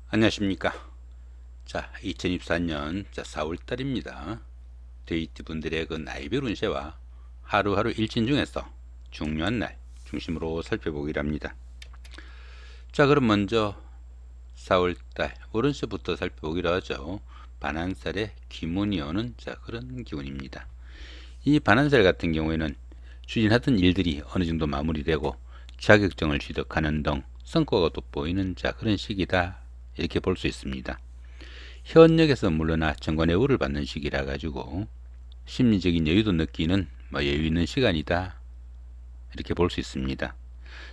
안녕하십니까. 자, 2024년 4월달입니다. 데이트 분들의 그 나이별 운세와 하루하루 일진 중에서 중요한 날 중심으로 살펴보기로 합니다. 자, 그럼 먼저 4월달 오른쪽부터 살펴보기로 하죠. 반한살에 기운이 오는 그런 기운입니다. 이 반한살 같은 경우에는 추진하던 일들이 어느 정도 마무리되고 자격증을 취득하는 등 성과가 돋보이는 그런 시기다, 이렇게 볼 수 있습니다. 현역에서 물러나 정관예우를 받는 시기라 가지고 심리적인 여유도 느끼는 여유 있는 시간이다, 이렇게 볼 수 있습니다.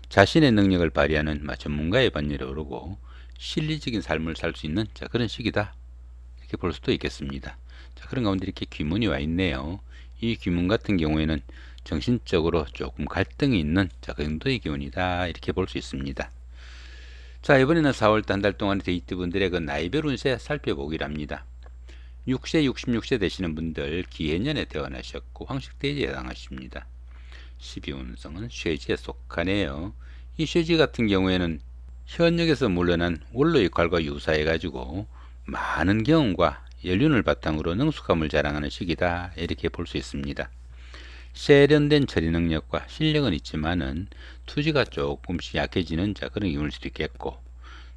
자신의 능력을 발휘하는 전문가의 반열에 오르고 실리적인 삶을 살 수 있는 그런 시기다, 이렇게 볼 수도 있겠습니다. 그런 가운데 이렇게 귀문이 와 있네요. 이 귀문 같은 경우에는 정신적으로 조금 갈등이 있는 그 정도의 기운이다, 이렇게 볼 수 있습니다. 자, 이번에는 4월달 한 달 동안의 데이트 분들의 그 나이별 운세 살펴보기로 합니다. 6세, 66세 되시는 분들 기해년에 태어나셨고 황식대지에 해당하십니다. 12운성은 쇠지에 속하네요. 이 쇠지 같은 경우에는 현역에서 물러난 원로 역할과 유사해 가지고 많은 경험과 연륜을 바탕으로 능숙함을 자랑하는 시기다, 이렇게 볼 수 있습니다. 세련된 처리 능력과 실력은 있지만은 투지가 조금씩 약해지는 그런 경우일 수도 있겠고,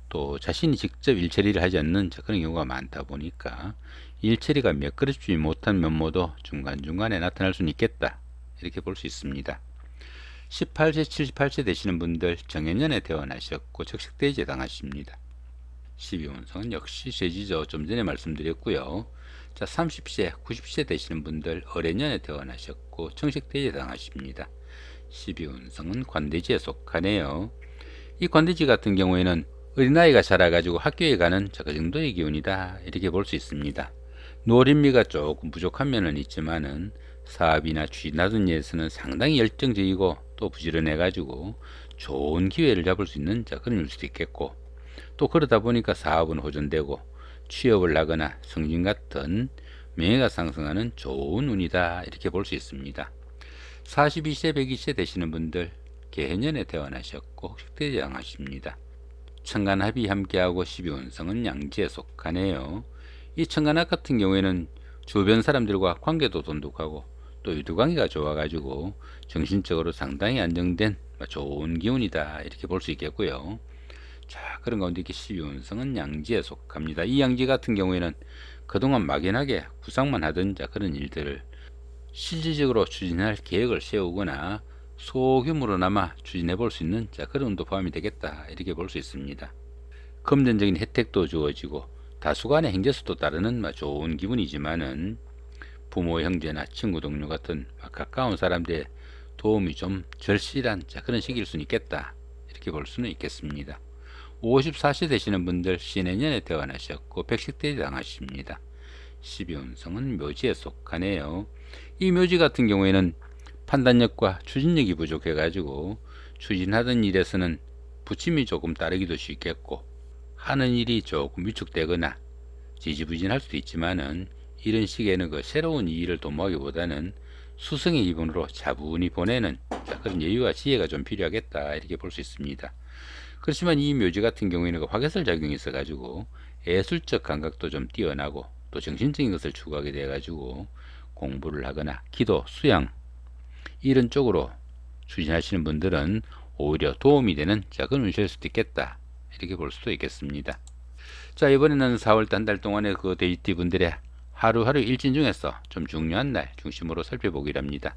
또 자신이 직접 일처리를 하지 않는 그런 경우가 많다 보니까 일처리가 매끄럽지 못한 면모도 중간중간에 나타날 수는 있겠다, 이렇게 볼 수 있습니다. 18세, 78세 되시는 분들 정해년에 태어나셨고 적식대지에 해당하십니다. 12운성은 역시 쇠지죠. 좀 전에 말씀드렸고요. 자, 30세, 90세 되시는 분들 어뢰년에 태어나셨고 청식대지에 해당하십니다. 12운성은 관대지에 속하네요. 이 관대지 같은 경우에는 어린아이가 자라가지고 학교에 가는 그 정도의 기운이다, 이렇게 볼 수 있습니다. 노린미가 조금 부족한 면은 있지만은 사업이나 취나든 일에서는 상당히 열정적이고 또 부지런해가지고 좋은 기회를 잡을 수 있는 그런 일 수도 있겠고, 또 그러다 보니까 사업은 호전되고 취업을 하거나 승진 같은 명예가 상승하는 좋은 운이다, 이렇게 볼 수 있습니다. 42세, 120세 되시는 분들 개해년에 태어나셨고 혹식대지에 해당하십니다. 천간합이 함께하고 12운성은 양지에 속하네요. 이 천간합 같은 경우에는 주변 사람들과 관계도 돈독하고 또 유두관계가 좋아가지고 정신적으로 상당히 안정된 좋은 기운이다, 이렇게 볼 수 있겠고요. 자, 그런 가운데 이렇게 12운성은 양지에 속합니다. 이 양지 같은 경우에는 그동안 막연하게 구상만 하던 그런 일들을 실질적으로 추진할 계획을 세우거나 소규모로나마 추진해 볼 수 있는 그런 운도 포함이 되겠다, 이렇게 볼 수 있습니다. 금전적인 혜택도 주어지고 다수간의 행재수도 따르는 좋은 기분이지만은 부모, 형제나 친구, 동료 같은 가까운 사람들의 도움이 좀 절실한 그런 시기일 수는 있겠다, 이렇게 볼 수는 있겠습니다. 54세 되시는 분들 신해년에 태어나셨고 백식대에 해당하십니다. 12운성은 묘지에 속하네요. 이 묘지 같은 경우에는 판단력과 추진력이 부족해 가지고 추진하던 일에서는 부침이 조금 따르기도 쉽겠고 하는 일이 조금 위축되거나 지지부진할 수도 있지만은 이런 시기에는 그 새로운 일을 도모하기보다는 수성의 기분으로 차분히 보내는 그런 여유와 지혜가 좀 필요하겠다, 이렇게 볼 수 있습니다. 그렇지만 이 묘지 같은 경우에는 그 화개설 작용이 있어 가지고 예술적 감각도 좀 뛰어나고 또 정신적인 것을 추구하게 돼 가지고 공부를 하거나 기도, 수양 이런 쪽으로 추진하시는 분들은 오히려 도움이 되는 작은 운세일 수도 있겠다, 이렇게 볼 수도 있겠습니다. 자, 이번에는 4월달 한 달 동안의 그 데이트 분들의 하루하루 일진 중에서 좀 중요한 날 중심으로 살펴보기로 합니다.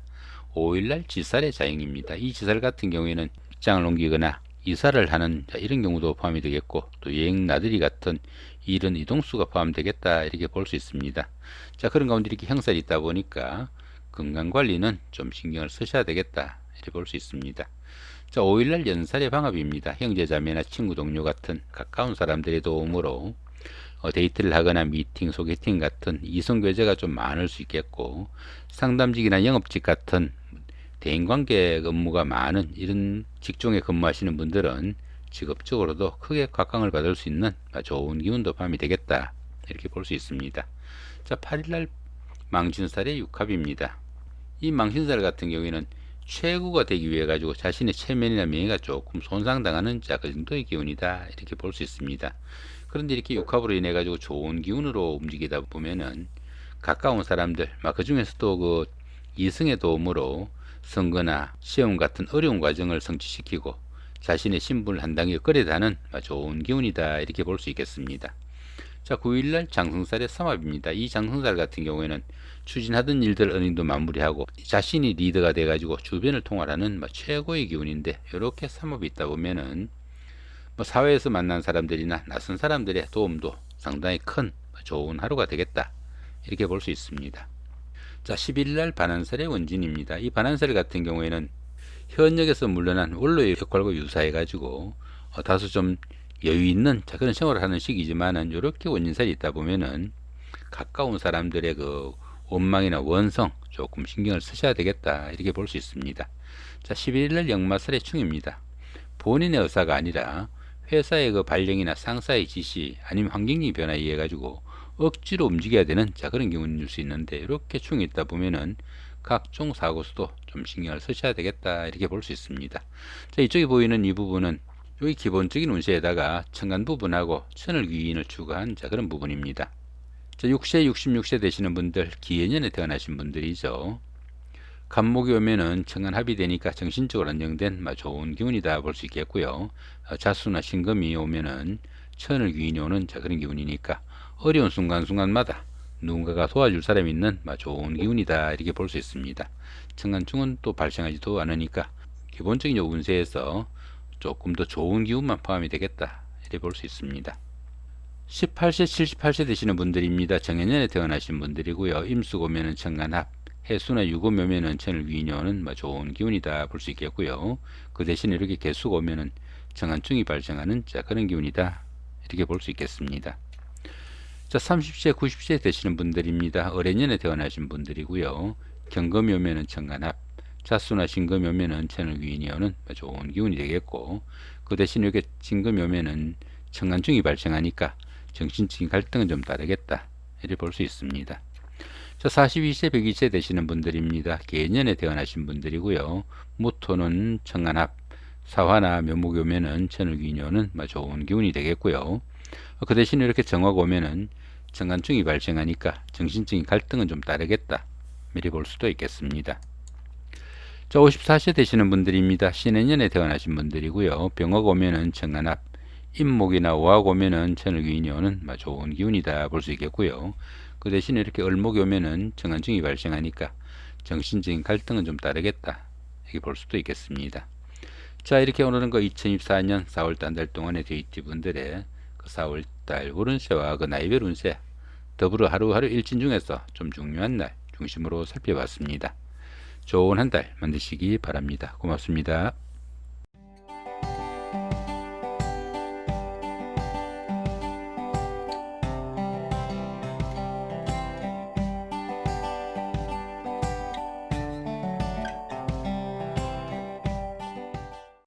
5일날 지살의 자행입니다. 이 지살 같은 경우에는 직장을 옮기거나 이사를 하는 이런 경우도 포함이 되겠고, 또 여행 나들이 같은 이런 이동수가 포함되겠다, 이렇게 볼 수 있습니다. 자, 그런 가운데 이렇게 형살이 있다 보니까 건강관리는 좀 신경을 쓰셔야 되겠다, 이렇게 볼 수 있습니다. 자, 5일날 연살의 방합입니다. 형제자매나 친구, 동료 같은 가까운 사람들의 도움으로 데이트를 하거나 미팅, 소개팅 같은 이성교제가 좀 많을 수 있겠고, 상담직이나 영업직 같은 대인관계 업무가 많은 이런 직종에 근무하시는 분들은 직업적으로도 크게 각광을 받을 수 있는 좋은 기운도 포함이 되겠다, 이렇게 볼 수 있습니다. 자, 8일날 망신살의 육합입니다. 이 망신살 같은 경우에는 최고가 되기 위해 가지고 자신의 체면이나 명예가 조금 손상당하는 그 정도의 기운이다, 이렇게 볼 수 있습니다. 그런데 이렇게 육합으로 인해 가지고 좋은 기운으로 움직이다 보면은 가까운 사람들, 그 중에서도 그 이승의 도움으로 선거나 시험 같은 어려운 과정을 성취시키고 자신의 신분을 한 단계 끌어다는 좋은 기운이다, 이렇게 볼 수 있겠습니다. 자, 9일날 장성살의 삼합입니다. 이 장성살 같은 경우에는 추진하던 일들 어느 정도 마무리하고 자신이 리더가 돼가지고 주변을 통할하는 최고의 기운인데, 이렇게 삼합이 있다 보면은 사회에서 만난 사람들이나 낯선 사람들의 도움도 상당히 큰 좋은 하루가 되겠다, 이렇게 볼 수 있습니다. 자, 11일날 반한살의 원진입니다. 이 반한살 같은 경우에는 현역에서 물러난 원로의 역할과 유사해가지고 다소 좀 여유 있는 그런 생활을 하는 시기지만은, 이렇게 원진살이 있다 보면은 가까운 사람들의 그 원망이나 원성 조금 신경을 쓰셔야 되겠다, 이렇게 볼 수 있습니다. 자, 11일날 역마살의 충입니다. 본인의 의사가 아니라 회사의 그 발령이나 상사의 지시 아니면 환경의 변화에 의해 가지고 억지로 움직여야 되는 그런 경우일 수 있는데, 이렇게 충이 있다 보면은 각종 사고수도 좀 신경을 쓰셔야 되겠다, 이렇게 볼 수 있습니다. 자, 이쪽에 보이는 이 부분은 여기 기본적인 운세에다가 천간 부분하고 천을 귀인을 추가한 그런 부분입니다. 자, 6세 66세 되시는 분들, 기해년에 태어나신 분들이죠. 간목이 오면은 천간 합이 되니까 정신적으로 안정된 좋은 기운이다 볼 수 있겠고요. 자수나 신금이 오면은 천을 귀인이 오는 그런 기운이니까 어려운 순간순간마다 누군가가 도와줄 사람이 있는 좋은 기운이다, 이렇게 볼 수 있습니다. 천간충은 또 발생하지도 않으니까 기본적인 운세에서 조금 더 좋은 기운만 포함이 되겠다, 이렇게 볼 수 있습니다. 18세 78세 되시는 분들입니다. 정해년에 태어나신 분들이고요. 임수가 오면은 천간합, 해수나 유금이 오면은 천을 귀인이 오는 좋은 기운이다 볼 수 있겠고요. 그 대신에 이렇게 개수가 오면은 정한충이 발생하는 그런 기운이다, 이렇게 볼 수 있겠습니다. 자, 30세 90세 되시는 분들입니다. 어뢰년에 태어나신 분들이고요. 경금이 오면은 천간합, 자수나 신금이 오면은 천을 귀인이 오는 좋은 기운이 되겠고, 그 대신 이렇게 진금이 오면은 천간충이 발생하니까 정신적인 갈등은 좀 다르겠다, 이렇게 볼 수 있습니다. 자, 42세 102세 되시는 분들입니다. 개년에 태어나신 분들이고요. 무토는 천간합, 사화나 묘목이 오면은 천을 귀인이 오는 좋은 기운이 되겠고요. 그 대신 이렇게 정화가 오면은 정간충이 발생하니까 정신적인 갈등은 좀 다르겠다, 미리 볼 수도 있겠습니다. 자, 54세 되시는 분들입니다. 신해년에 태어나신 분들이고요. 병화가 오면은 정간합, 임목이나 오화가 오면은 천을 귀인이 오는 좋은 기운이다 볼 수 있겠고요. 그 대신에 이렇게 을목이 오면은 정한증이 발생하니까 정신적인 갈등은 좀 다르겠다, 이렇게 볼 수도 있겠습니다. 자, 이렇게 오늘은 그 2024년 4월달 한 달 동안의 데이트 분들의 그 4월달 월운세와 그 나이별 운세 더불어 하루하루 일진 중에서 좀 중요한 날 중심으로 살펴봤습니다. 좋은 한 달 만드시기 바랍니다. 고맙습니다.